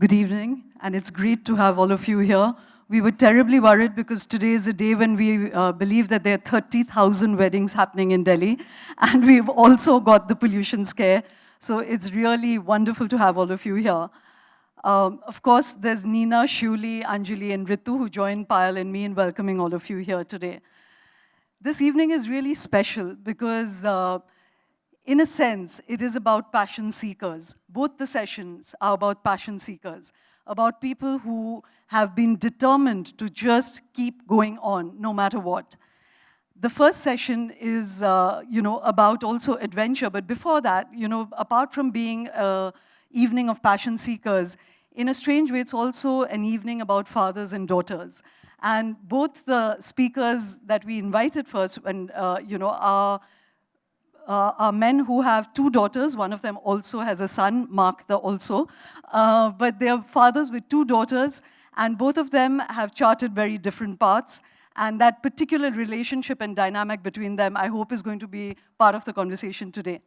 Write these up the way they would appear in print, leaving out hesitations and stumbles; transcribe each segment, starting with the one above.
Good evening, and it's great to have all of you here. We were terribly worried because today is a day when we believe that there are 30,000 weddings happening in Delhi, and we've also got the pollution scare. So it's really wonderful to have all of you here. Of course, there's Nina, Shuli, Anjali, and Ritu who joined Payal and me in welcoming all of you here today. This evening is really special because in a sense, it is about passion seekers. Both the sessions are about passion seekers, about people who have been determined to just keep going on no matter what. The first session is, about also adventure, but before that, apart from being an evening of passion seekers, in a strange way, it's also an evening about fathers and daughters. And both the speakers that we invited first, are men who have two daughters. One of them also has a son, Mark the also. But they're fathers with two daughters, and both of them have charted very different paths. And that particular relationship and dynamic between them, I hope, is going to be part of the conversation today.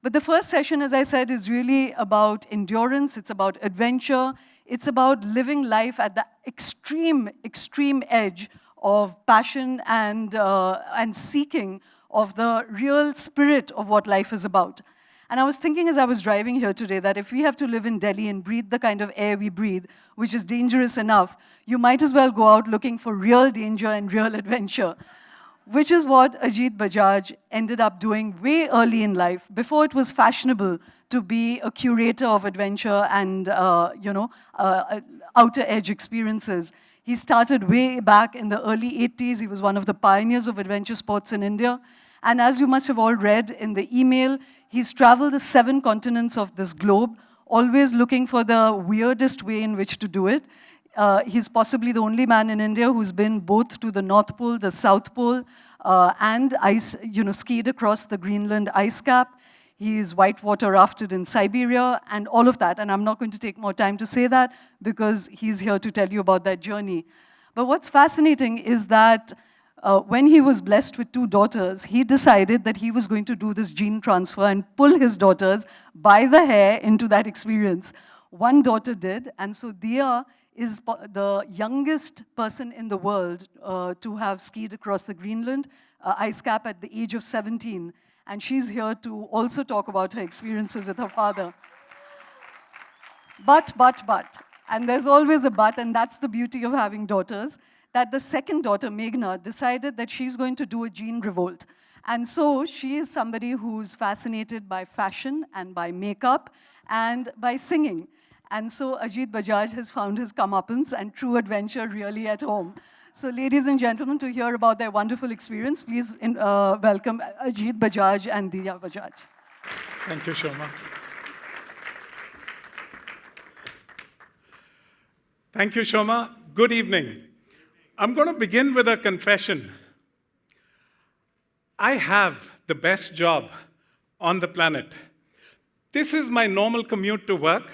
But the first session, as I said, is really about endurance. It's about adventure. It's about living life at the extreme edge of passion and seeking of the real spirit of what life is about. And I was thinking as I was driving here today that if we have to live in Delhi and breathe the kind of air we breathe, which is dangerous enough, you might as well go out looking for real danger and real adventure, which is what Ajit Bajaj ended up doing way early in life, before it was fashionable to be a curator of adventure and outer edge experiences. He started way back in the early 80s. He was one of the pioneers of adventure sports in India. And as you must have all read in the email, he's traveled the 7 continents of this globe, always looking for the weirdest way in which to do it. He's possibly the only man in India who's been both to the North Pole, the South Pole, and skied across the Greenland ice cap. He's whitewater rafted in Siberia and all of that. And I'm not going to take more time to say that because he's here to tell you about that journey. But what's fascinating is that when he was blessed with 2 daughters, he decided that he was going to do this gene transfer and pull his daughters by the hair into that experience. One daughter did, and so Dia is the youngest person in the world to have skied across the Greenland ice cap at the age of 17. And she's here to also talk about her experiences with her father. But, and there's always a but, and that's the beauty of having daughters, that the second daughter, Meghna, decided that she's going to do a gene revolt. And so she is somebody who's fascinated by fashion and by makeup and by singing. And so Ajit Bajaj has found his comeuppance and true adventure really at home. So ladies and gentlemen, to hear about their wonderful experience, please welcome Ajit Bajaj and Dia Bajaj. Thank you, Shoma. Thank you, Shoma. Good evening. I'm going to begin with a confession. I have the best job on the planet. This is my normal commute to work.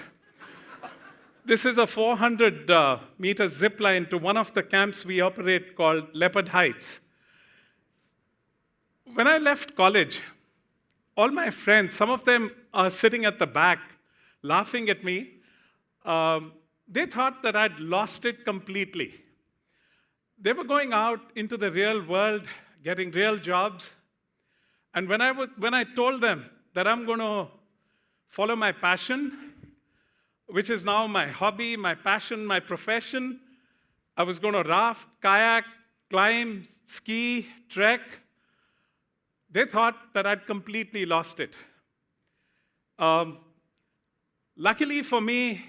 This is a 400-meter zip line to one of the camps we operate called Leopard Heights. When I left college, all my friends, some of them are sitting at the back laughing at me. They thought that I'd lost it completely. They were going out into the real world, getting real jobs. And when I told them that I'm going to follow my passion, which is now my hobby, my passion, my profession, I was going to raft, kayak, climb, ski, trek, they thought that I'd completely lost it. Luckily for me,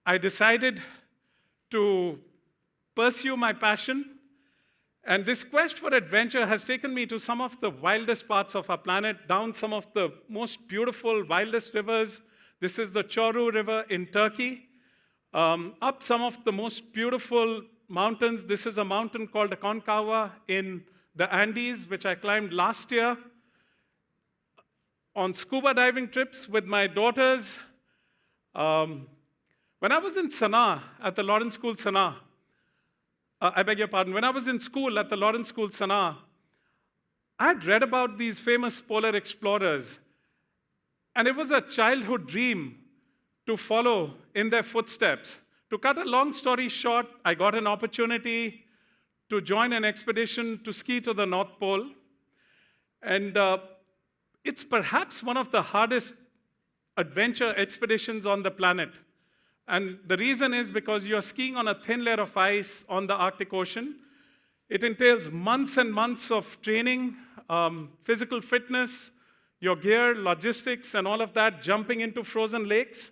I decided to pursue my passion. And this quest for adventure has taken me to some of the wildest parts of our planet, down some of the most beautiful, wildest rivers. This is the Choru River in Turkey. Up some of the most beautiful mountains. This is a mountain called Aconcagua in the Andes, which I climbed last year. On scuba diving trips with my daughters. When I was in Sanaa, at the Lawrence School Sanaa, I beg your pardon, when I was in school at the Lawrence School Sanaa, I had read about these famous polar explorers. And it was a childhood dream to follow in their footsteps. To cut a long story short, I got an opportunity to join an expedition to ski to the North Pole. And it's perhaps one of the hardest adventure expeditions on the planet. And the reason is because you're skiing on a thin layer of ice on the Arctic Ocean. It entails months and months of training, physical fitness, your gear, logistics, and all of that, jumping into frozen lakes.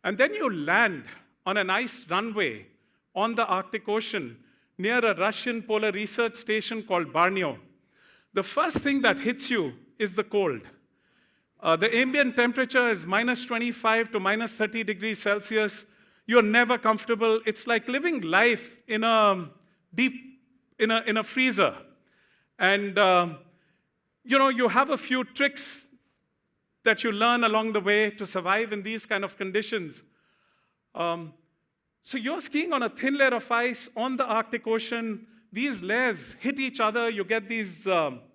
And then you land on an ice runway on the Arctic Ocean near a Russian polar research station called Barneo. The first thing that hits you is the cold. The ambient temperature is minus 25 to minus 30 degrees Celsius. You're never comfortable. It's like living life in a freezer. And you have a few tricks that you learn along the way to survive in these kind of conditions. So you're skiing on a thin layer of ice on the Arctic Ocean. These layers hit each other. You get these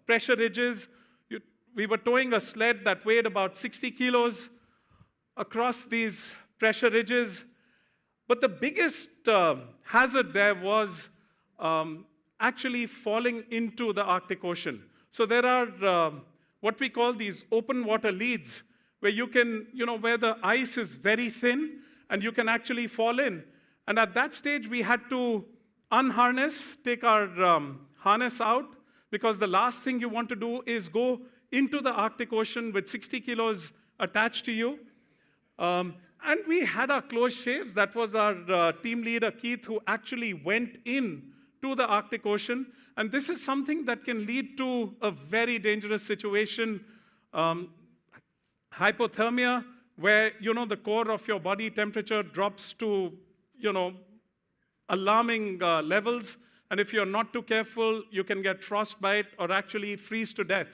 pressure ridges. We were towing a sled that weighed about 60 kilos across these pressure ridges. But the biggest hazard there was actually falling into the Arctic Ocean. So there are what we call these open water leads, where you can, where the ice is very thin and you can actually fall in. And at that stage, we had to unharness, take our harness out, because the last thing you want to do is go into the Arctic Ocean with 60 kilos attached to you. And we had our close shaves. That was our team leader, Keith, who actually went in to the Arctic Ocean. And this is something that can lead to a very dangerous situation, hypothermia, where, the core of your body temperature drops to, alarming levels. And if you're not too careful, you can get frostbite or actually freeze to death.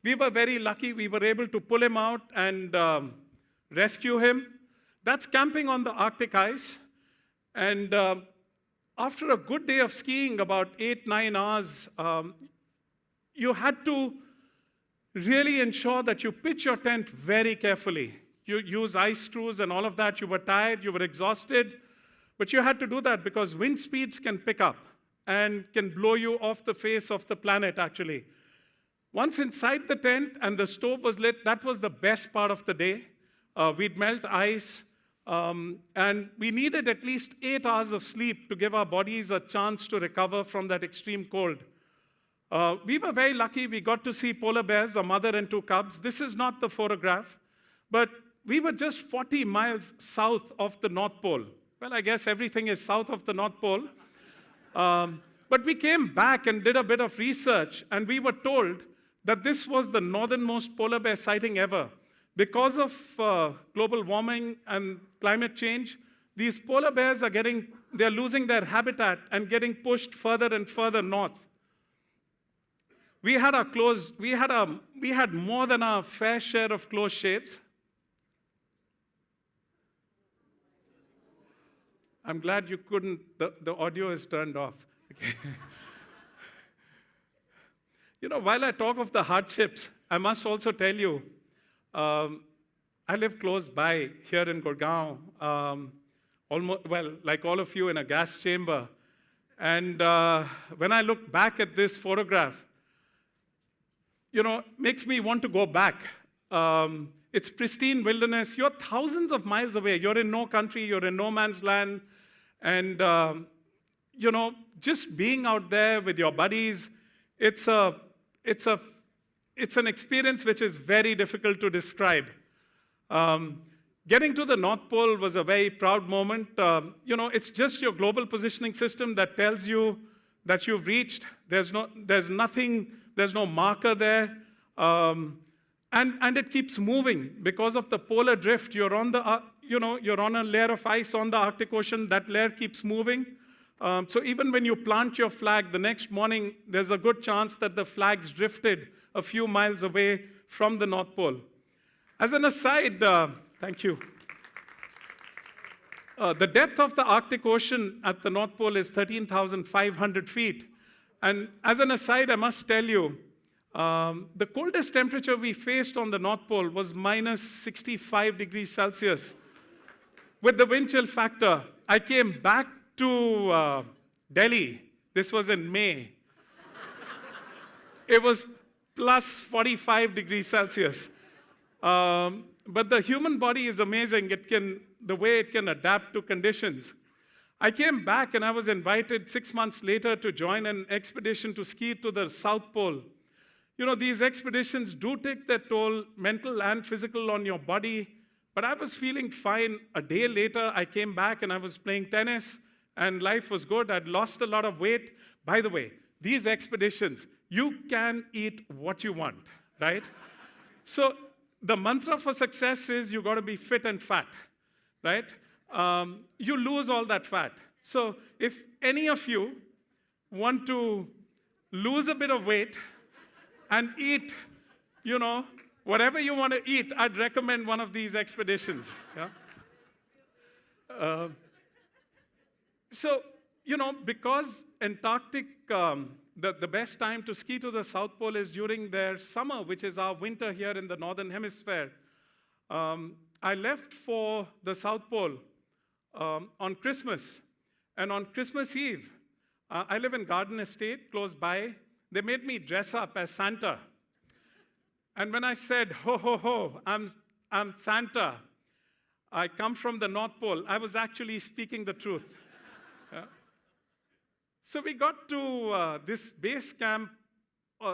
We were very lucky. We were able to pull him out and rescue him. That's camping on the Arctic ice. And after a good day of skiing, about 8-9 hours, you had to really ensure that you pitch your tent very carefully. You use ice screws and all of that. You were tired, you were exhausted, but you had to do that because wind speeds can pick up and can blow you off the face of the planet, actually. Once inside the tent and the stove was lit, that was the best part of the day. We'd melt ice, and we needed at least 8 hours of sleep to give our bodies a chance to recover from that extreme cold. We were very lucky. We got to see polar bears, a mother and 2 cubs. This is not the photograph, but we were just 40 miles south of the North Pole. Well, I guess everything is south of the North Pole. But we came back and did a bit of research, and we were told that this was the northernmost polar bear sighting ever. Because of global warming and climate change, these polar bears they're losing their habitat and getting pushed further and further north. We had more than our fair share of close shaves. I'm glad you couldn't, the audio is turned off. Okay. While I talk of the hardships, I must also tell you, I live close by here in Gurgaon, like all of you, in a gas chamber. And when I look back at this photograph, makes me want to go back. It's pristine wilderness. You're thousands of miles away. You're in no country. You're in no man's land. And, just being out there with your buddies, it's an experience which is very difficult to describe. Getting to the North Pole was a very proud moment. It's just your global positioning system that tells you that you've reached. There's no marker there. And it keeps moving. Because of the polar drift, you're on a layer of ice on the Arctic Ocean. That layer keeps moving. So even when you plant your flag, the next morning, there's a good chance that the flag's drifted a few miles away from the North Pole. As an aside, thank you. The depth of the Arctic Ocean at the North Pole is 13,500 feet. And as an aside, I must tell you, the coldest temperature we faced on the North Pole was minus 65 degrees Celsius. with the wind chill factor, I came back to Delhi. This was in May. It was plus 45 degrees Celsius. But the human body is amazing. The way it can adapt to conditions. I came back and I was invited 6 months later to join an expedition to ski to the South Pole. You know, these expeditions do take their toll, mental and physical, on your body. But I was feeling fine. A day later, I came back and I was playing tennis, and life was good. I'd lost a lot of weight. By the way, these expeditions, you can eat what you want, right? So the mantra for success is you got to be fit and fat, right? You lose all that fat. So if any of you want to lose a bit of weight and eat, you know, whatever you want to eat, I'd recommend one of these expeditions. Yeah? So, you know, because Antarctic, the best time to ski to the South Pole is during their summer, which is our winter here in the Northern Hemisphere. I left for the South Pole on Christmas. And on Christmas Eve, I live in Garden Estate, close by. They made me dress up as Santa. And when I said, ho, ho, ho, I'm Santa, I come from the North Pole, I was actually speaking the truth. So we got to this base camp.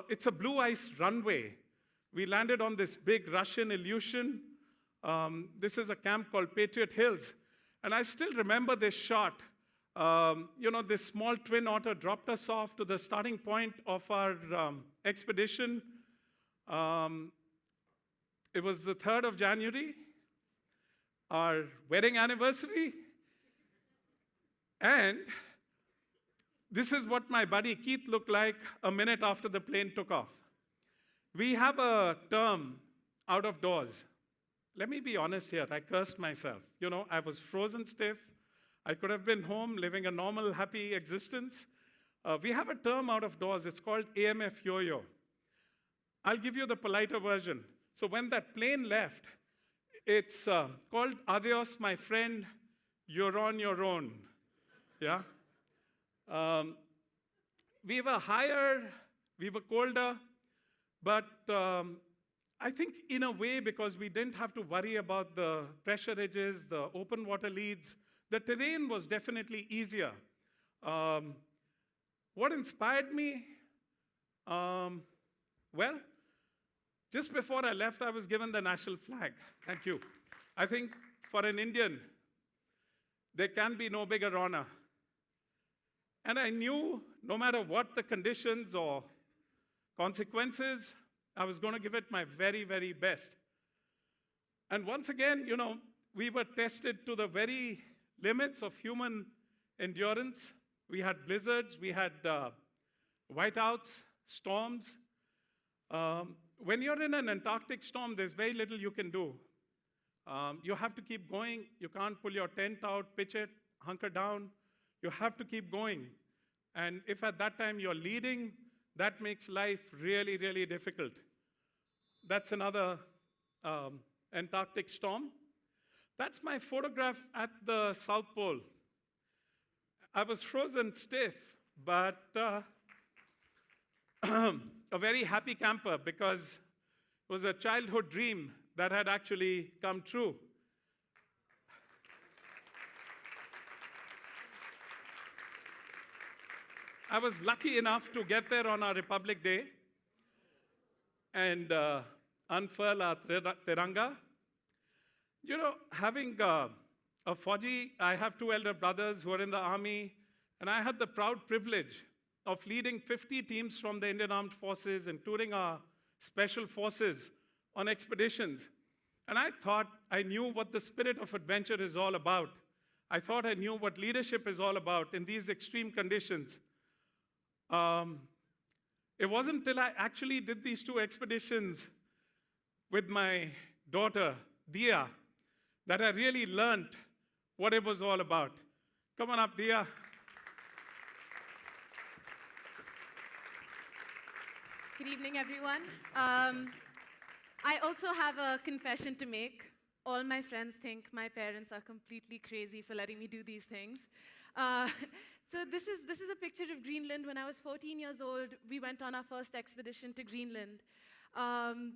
It's a blue ice runway. We landed on this big Russian Ilyushin. This is a camp called Patriot Hills. And I still remember this shot. You know, this small twin otter dropped us off to the starting point of our expedition. It was the 3rd of January, our wedding anniversary. And this is what my buddy Keith looked like a minute after the plane took off. We have a term out of doors. Let me be honest here, I cursed myself. You know, I was frozen stiff. I could have been home living a normal, happy existence. We have a term out of doors. It's called AMF yo-yo. I'll give you the politer version. So when that plane left, it's called adios, my friend, you're on your own. Yeah? We were higher, we were colder, but I think in a way, because we didn't have to worry about the pressure ridges, the open water leads, the terrain was definitely easier. What inspired me? Well, just before I left, I was given the national flag. Thank you. I think for an Indian, there can be no bigger honor. And I knew no matter what the conditions or consequences, I was going to give it my very, very best. And once again, you know, we were tested to the very limits of human endurance. We had blizzards, we had whiteouts, storms. When you're in an Antarctic storm, there's very little you can do. You have to keep going. You can't pull your tent out, pitch it, hunker down. You have to keep going. And if at that time you're leading, that makes life really, really difficult. That's another Antarctic storm. That's my photograph at the South Pole. I was frozen stiff, but a very happy camper because it was a childhood dream that had actually come true. I was lucky enough to get there on our Republic Day and unfurl our Tiranga. You know, having a Fauji, I have 2 elder brothers who are in the army, and I had the proud privilege of leading 50 teams from the Indian Armed Forces, including our special forces, on expeditions. And I thought I knew what the spirit of adventure is all about. I thought I knew what leadership is all about in these extreme conditions. It wasn't until I actually did these 2 expeditions with my daughter, Dia, that I really learned what it was all about. Come on up, Dia. Good evening, everyone. I also have a confession to make. all my friends think my parents are completely crazy for letting me do these things. Uh, so this is a picture of Greenland. When I was 14 years old, we went on our first expedition to Greenland. Um,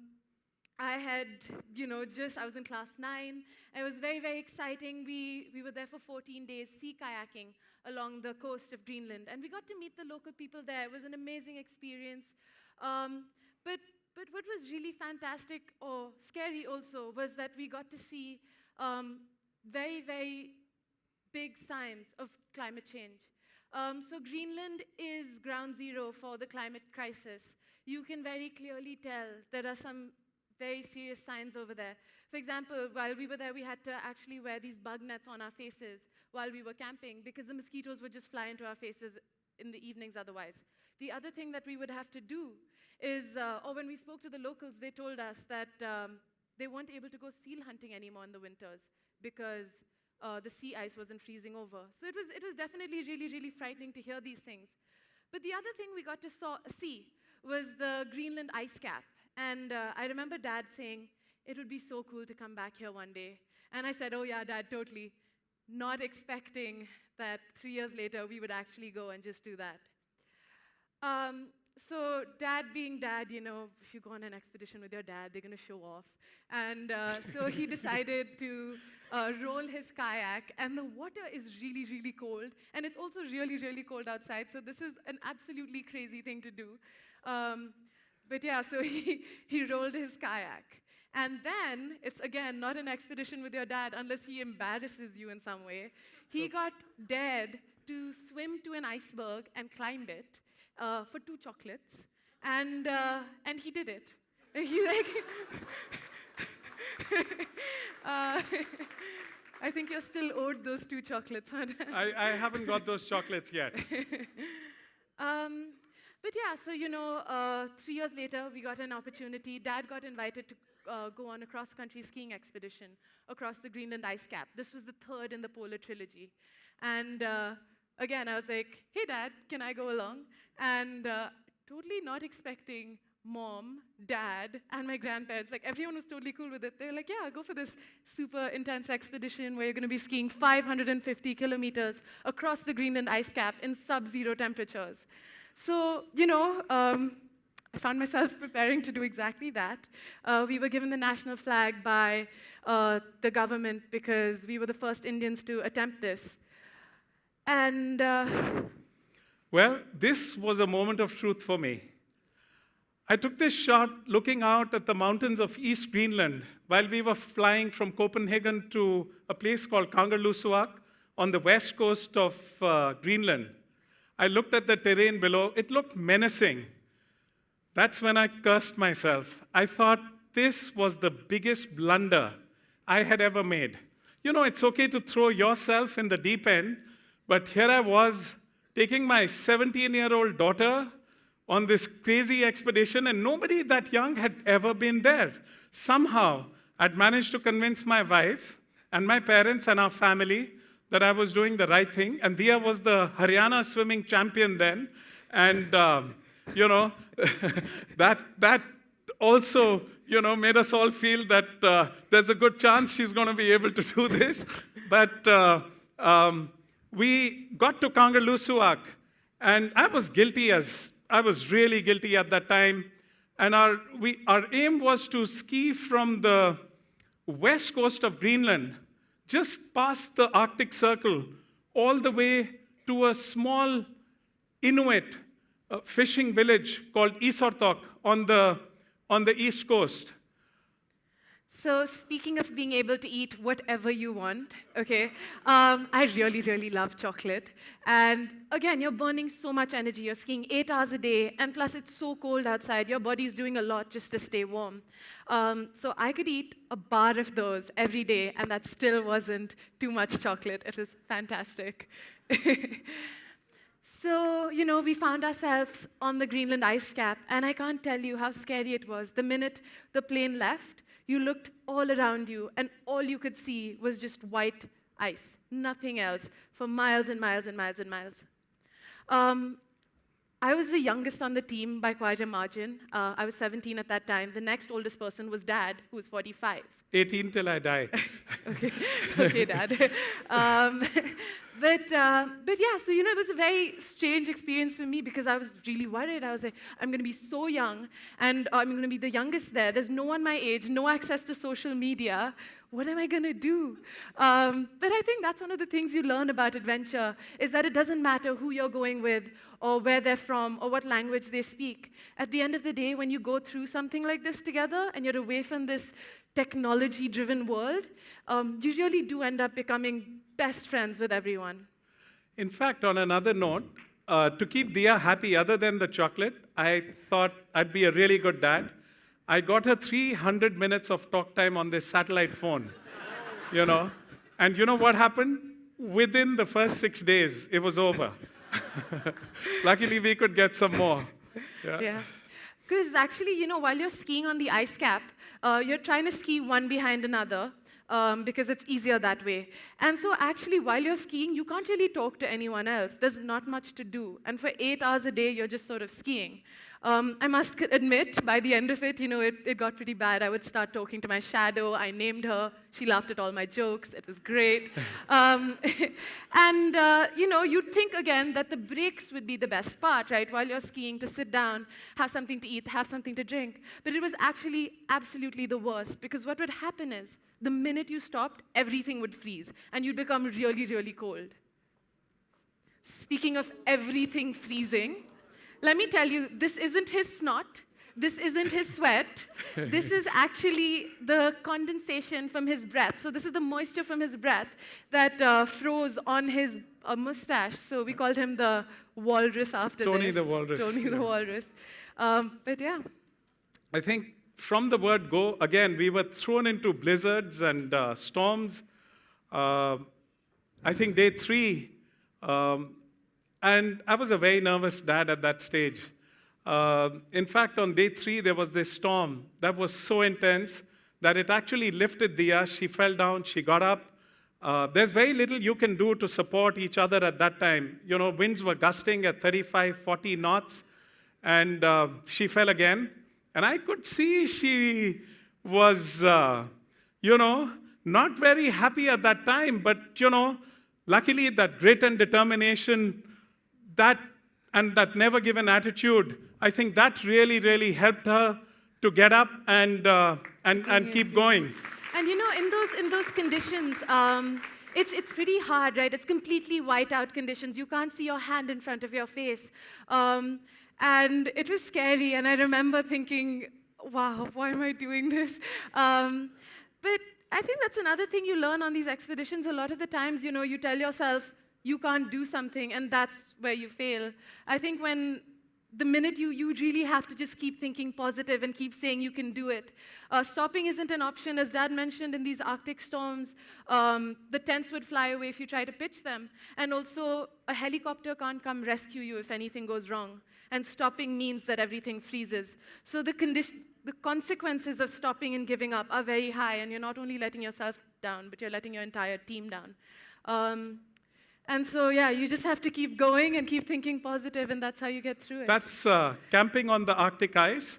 I had, I was in class 9. It was very, very exciting. We were there for 14 days, sea kayaking along the coast of Greenland. And we got to meet the local people there. It was an amazing experience. But what was really fantastic or scary also was that we got to see very, very big signs of climate change. So Greenland is ground zero for the climate crisis. You can very clearly tell there are some very serious signs over there. For example, while we were there, we had to actually wear these bug nets on our faces while we were camping because the mosquitoes would just fly into our faces in the evenings otherwise. The other thing that we would have to do is, or when we spoke to the locals, they told us that they weren't able to go seal hunting anymore in the winters because the sea ice wasn't freezing over. So it was definitely really, really frightening to hear these things. But the other thing we got to see was the Greenland ice cap. And I remember Dad saying, it would be so cool to come back here one day. And I said, oh yeah, Dad, totally. Not expecting that 3 years later we would actually go and just do that. So Dad being Dad, if you go on an expedition with your dad, they're going to show off. And so he decided to roll his kayak. And the water is really, really cold. And it's also really, really cold outside. So this is an absolutely crazy thing to do. But yeah, so he rolled his kayak. And then, it's again not an expedition with your dad unless he embarrasses you in some way. He got dared to swim to an iceberg and climb it for 2 chocolates. And he did it. He I think you're still owed those 2 chocolates, huh? I haven't got those chocolates yet. But yeah, so 3 years later, we got an opportunity. Dad got invited to go on a cross-country skiing expedition across the Greenland ice cap. This was the 3rd in the Polar Trilogy. And again, I was like, hey, Dad, can I go along? And totally not expecting Mom, Dad, and my grandparents. Like, everyone was totally cool with it. They were like, yeah, go for this super intense expedition where you're going to be skiing 550 kilometers across the Greenland ice cap in sub-zero temperatures. So, I found myself preparing to do exactly that. We were given the national flag by the government because we were the first Indians to attempt this. And Well, this was a moment of truth for me. I took this shot looking out at the mountains of East Greenland while we were flying from Copenhagen to a place called Kangerlussuaq on the west coast of Greenland. I looked at the terrain below. It looked menacing. That's when I cursed myself. I thought this was the biggest blunder I had ever made. It's okay to throw yourself in the deep end, but here I was taking my 17-year-old daughter on this crazy expedition, and nobody that young had ever been there. Somehow, I'd managed to convince my wife and my parents and our family that I was doing the right thing. And Dia was the Haryana swimming champion then. And, that also, made us all feel that there's a good chance she's going to be able to do this. But we got to Kangerlussuaq, and I was really guilty at that time. And our aim was to ski from the west coast of Greenland, just past the Arctic Circle, all the way to a small Inuit fishing village called Isortok on the east coast. So speaking of being able to eat whatever you want, okay, I really, really love chocolate. And again, you're burning so much energy. You're skiing 8 hours a day, and plus it's so cold outside. Your body's doing a lot just to stay warm. So I could eat a bar of those every day, and that still wasn't too much chocolate. It was fantastic. So, we found ourselves on the Greenland ice cap, and I can't tell you how scary it was. The minute the plane left, you looked all around you, and all you could see was just white ice, nothing else, for miles and miles and miles and miles. I was the youngest on the team by quite a margin. I was 17 at that time. The next oldest person was Dad, who was 45. 18 till I die. Okay, okay, Dad. But yeah, so it was a very strange experience for me because I was really worried. I was like, I'm going to be so young, and I'm going to be the youngest there. There's no one my age, no access to social media. What am I going to do? But I think that's one of the things you learn about adventure, is that it doesn't matter who you're going with, or where they're from, or what language they speak. At the end of the day, when you go through something like this together, and you're away from this technology-driven world, you really do end up becoming best friends with everyone. In fact, on another note, to keep Dia happy other than the chocolate, I thought I'd be a really good dad. I got her 300 minutes of talk time on this satellite phone, And you know what happened? Within the first 6 days, it was over. Luckily, we could get some more. Yeah. Because actually, while you're skiing on the ice cap, you're trying to ski one behind another, because it's easier that way. And so actually, while you're skiing, you can't really talk to anyone else. There's not much to do. And for 8 hours a day, you're just sort of skiing. I must admit, by the end of it, it got pretty bad. I would start talking to my shadow. I named her. She laughed at all my jokes. It was great. You'd think, again, that the breaks would be the best part, right? While you're skiing, to sit down, have something to eat, have something to drink. But it was actually absolutely the worst, because what would happen is, the minute you stopped, everything would freeze, and you'd become really, really cold. Speaking of everything freezing, let me tell you, this isn't his snot. This isn't his sweat. This is actually the condensation from his breath. So this is the moisture from his breath that froze on his mustache. So we called him the walrus after Tony this. the walrus. Tony the walrus. But yeah. I think from the word go, again, we were thrown into blizzards and storms. I think day 3, and I was a very nervous dad at that stage. In fact, on day 3, there was this storm that was so intense that it actually lifted Dia. She fell down, she got up. There's very little you can do to support each other at that time. Winds were gusting at 35, 40 knots, and she fell again. And I could see she was, not very happy at that time, but, luckily that grit and determination, that never given attitude, I think that really, really helped her to get up and keep going. And in those conditions, it's pretty hard, right? It's completely whiteout conditions. You can't see your hand in front of your face. And it was scary, and I remember thinking, wow, why am I doing this? But I think that's another thing you learn on these expeditions. A lot of the times, you tell yourself you can't do something, and that's where you fail. I think the minute you really have to just keep thinking positive and keep saying you can do it. Stopping isn't an option. As Dad mentioned, in these Arctic storms, the tents would fly away if you try to pitch them. And also, a helicopter can't come rescue you if anything goes wrong. And stopping means that everything freezes. So the consequences of stopping and giving up are very high, and you're not only letting yourself down, but you're letting your entire team down. And so, yeah, you just have to keep going and keep thinking positive, and that's how you get through it. That's camping on the Arctic ice.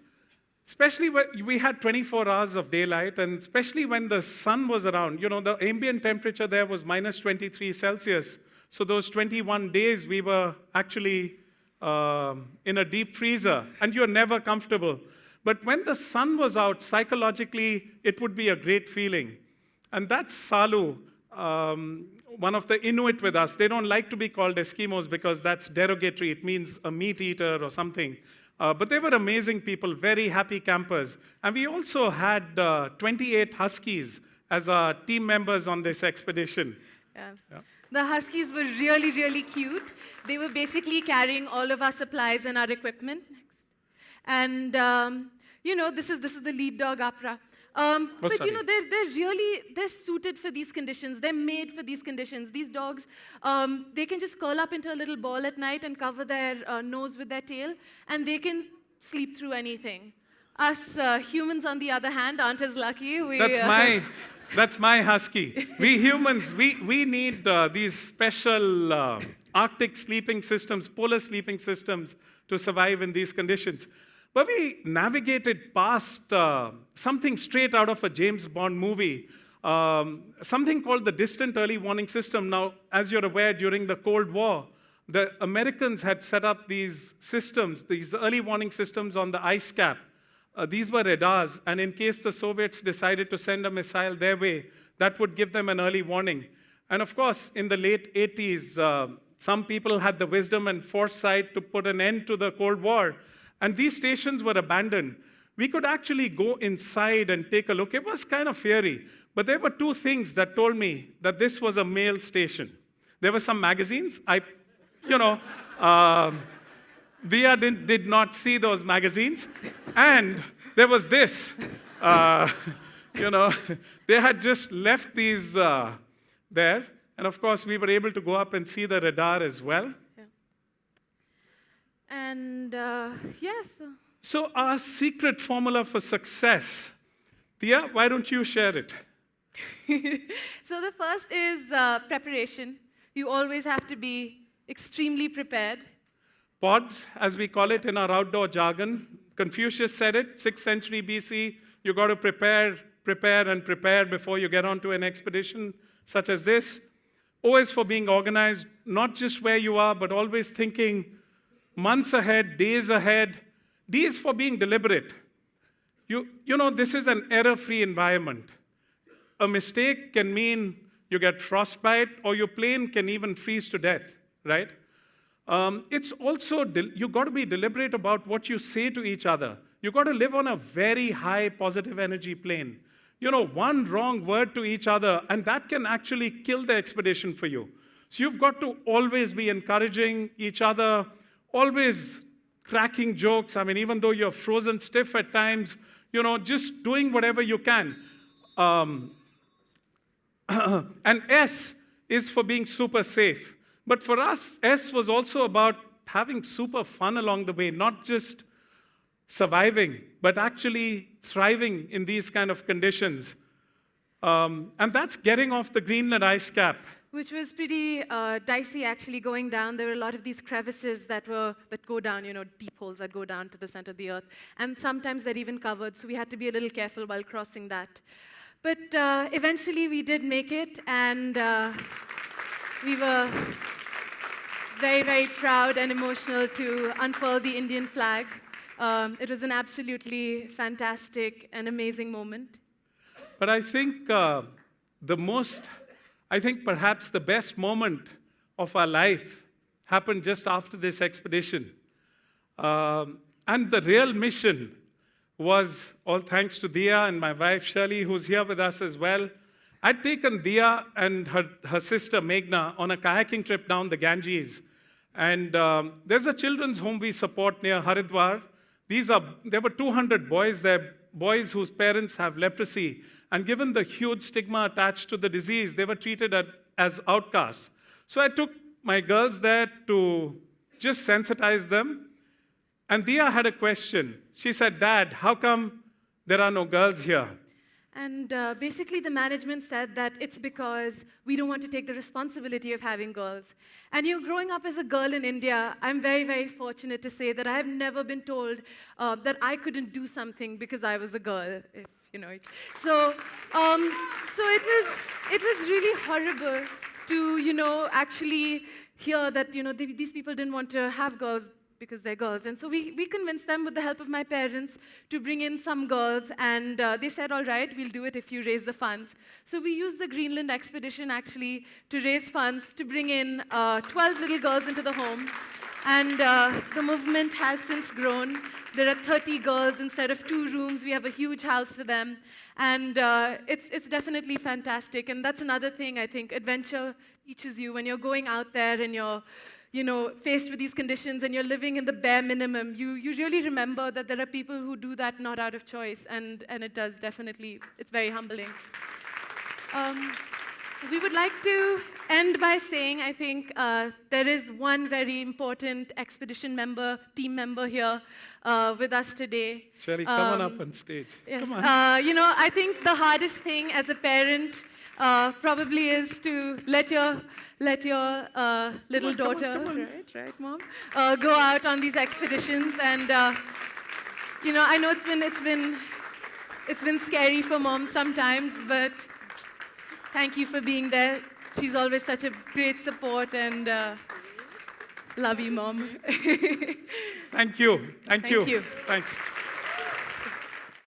Especially when we had 24 hours of daylight, and especially when the sun was around. The ambient temperature there was minus 23 Celsius. So those 21 days, we were actually in a deep freezer, and you're never comfortable. But when the sun was out, psychologically, it would be a great feeling. And that's Salu, one of the Inuit with us. They don't like to be called Eskimos because that's derogatory. It means a meat eater or something. But they were amazing people, very happy campers. And we also had 28 Huskies as our team members on this expedition. Yeah. The Huskies were really, really cute. They were basically carrying all of our supplies and our equipment. And, this is the lead dog, Apra. But, they're suited for these conditions. They're made for these conditions. These dogs, they can just curl up into a little ball at night and cover their nose with their tail, and they can sleep through anything. Us humans, on the other hand, aren't as lucky. That's my husky. We humans, we need these special Arctic sleeping systems, polar sleeping systems to survive in these conditions. But we navigated past something straight out of a James Bond movie, something called the Distant Early Warning System. Now, as you're aware, during the Cold War, the Americans had set up these systems, these early warning systems on the ice cap. These were radars, and in case the Soviets decided to send a missile their way, that would give them an early warning. And of course, in the late 80s, some people had the wisdom and foresight to put an end to the Cold War, and these stations were abandoned. We could actually go inside and take a look. It was kind of fiery, but there were two things that told me that this was a male station. There were some magazines. Dia did not see those magazines. And there was this. They had just left these there. And of course, we were able to go up and see the radar as well. Yeah. And yes. So our secret formula for success, Dia, why don't you share it? So the first is preparation. You always have to be extremely prepared. Pods, as we call it in our outdoor jargon. Confucius said it, 6th century BC. You got to prepare before you get onto an expedition such as this. O is for being organized, not just where you are, but always thinking months ahead, days ahead. D is for being deliberate. This is an error-free environment. A mistake can mean you get frostbite, or your plane can even freeze to death, right? It's also, you got to be deliberate about what you say to each other. You got to live on a very high positive energy plane. One wrong word to each other, and that can actually kill the expedition for you. So you've got to always be encouraging each other, always cracking jokes. I mean, even though you're frozen stiff at times, just doing whatever you can. And S is for being super safe. But for us, S was also about having super fun along the way, not just surviving, but actually thriving in these kind of conditions. And that's getting off the Greenland ice cap. Which was pretty dicey, actually, going down. There were a lot of these crevices that go down, deep holes that go down to the center of the earth. And sometimes they're even covered, so we had to be a little careful while crossing that. But eventually we did make it, and we were very, very proud and emotional to unfurl the Indian flag. It was an absolutely fantastic and amazing moment. But I think perhaps the best moment of our life happened just after this expedition. And the real mission was all thanks to Dia and my wife Shirley, who's here with us as well. I'd taken Dia and her sister Meghna on a kayaking trip down the Ganges. And there's a children's home we support near Haridwar. There were 200 boys there, boys whose parents have leprosy. And given the huge stigma attached to the disease, they were treated as outcasts. So I took my girls there to just sensitize them. And Dia had a question. She said, "Dad, how come there are no girls here?" And basically the management said that it's because we don't want to take the responsibility of having girls. And growing up as a girl in India, I'm very, very fortunate to say that I have never been told that I couldn't do something because I was a girl. So it was really horrible to actually hear that these people didn't want to have girls because they're girls. And so we convinced them with the help of my parents to bring in some girls, and they said, all right, we'll do it if you raise the funds. So we used the Greenland expedition actually to raise funds to bring in 12 little girls into the home. And the movement has since grown. There are 30 girls instead of 2 rooms. We have a huge house for them. And it's definitely fantastic. And that's another thing I think adventure teaches you when you're going out there and you're faced with these conditions and you're living in the bare minimum. You really remember that there are people who do that not out of choice. And it does definitely, it's very humbling. We would like to end by saying, I think there is one very important expedition team member here with us today. Sherry, come on up on stage. Yes. Come on. I think the hardest thing as a parent probably is to let your little Come on, daughter, come on. right, Mom, go out on these expeditions. And I know it's been scary for Mom sometimes, but thank you for being there. She's always such a great support, and love you, Mom. Thank you. Thank Thank you. you. Thanks.